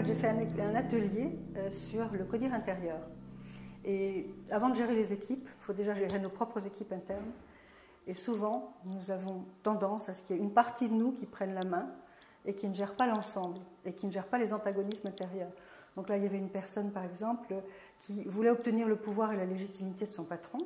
fait, j'ai fait un atelier sur le codir intérieur. Et avant de gérer les équipes, il faut déjà gérer nos propres équipes internes. Et souvent, nous avons tendance à ce qu'il y ait une partie de nous qui prenne la main et qui ne gère pas l'ensemble, et qui ne gère pas les antagonismes intérieurs. Donc là, il y avait une personne, par exemple, qui voulait obtenir le pouvoir et la légitimité de son patron,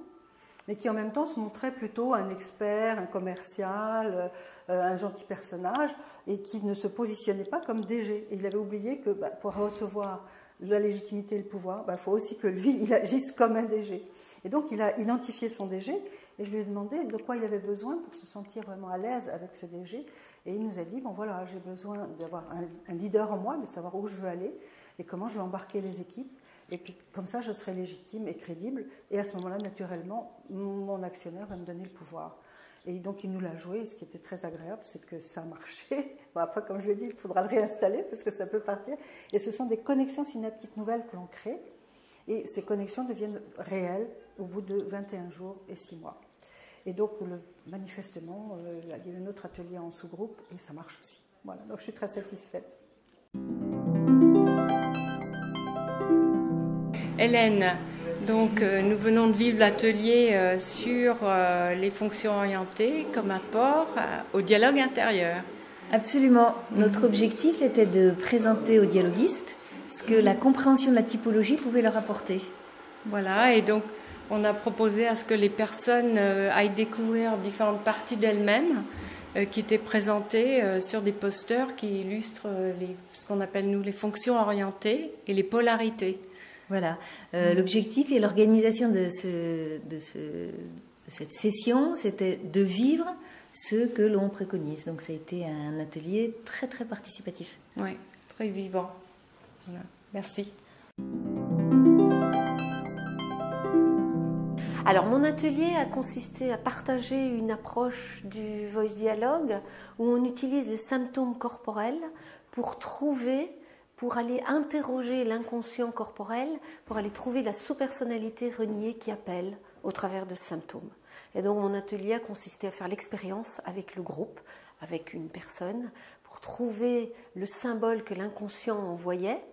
mais qui en même temps se montrait plutôt un expert, un commercial, un gentil personnage, et qui ne se positionnait pas comme DG. Et il avait oublié que pour recevoir la légitimité et le pouvoir, il faut aussi que lui, il agisse comme un DG. Et donc, il a identifié son DG, et je lui ai demandé de quoi il avait besoin pour se sentir vraiment à l'aise avec ce DG. Et il nous a dit, bon voilà, j'ai besoin d'avoir un leader en moi, de savoir où je veux aller, et comment je vais embarquer les équipes. Et puis, comme ça, je serai légitime et crédible. Et à ce moment-là, naturellement, mon actionnaire va me donner le pouvoir. Et donc, il nous l'a joué. Et ce qui était très agréable, c'est que ça a marché. Bon, après, comme je l'ai dit, il faudra le réinstaller parce que ça peut partir. Et ce sont des connexions synaptiques nouvelles que l'on crée. Et ces connexions deviennent réelles au bout de 21 jours et 6 mois. Et donc, manifestement, il y a eu un autre atelier en sous-groupe et ça marche aussi. Voilà, donc je suis très satisfaite. Hélène, donc nous venons de vivre l'atelier sur les fonctions orientées comme apport au dialogue intérieur. Absolument. Notre objectif était de présenter aux dialoguistes ce que la compréhension de la typologie pouvait leur apporter. Voilà, et donc on a proposé à ce que les personnes aillent découvrir différentes parties d'elles-mêmes qui étaient présentées sur des posters qui illustrent ce qu'on appelle nous les fonctions orientées et les polarités. Voilà. L'objectif et l'organisation de cette session, c'était de vivre ce que l'on préconise. Donc ça a été un atelier très très participatif. Oui, très vivant. Voilà. Merci. Alors mon atelier a consisté à partager une approche du voice dialogue où on utilise les symptômes corporels pour aller interroger l'inconscient corporel, pour aller trouver la sous-personnalité reniée qui appelle au travers de ce symptôme. Et donc mon atelier a consisté à faire l'expérience avec le groupe, avec une personne, pour trouver le symbole que l'inconscient envoyait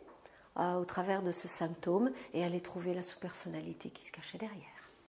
au travers de ce symptôme et aller trouver la sous-personnalité qui se cachait derrière.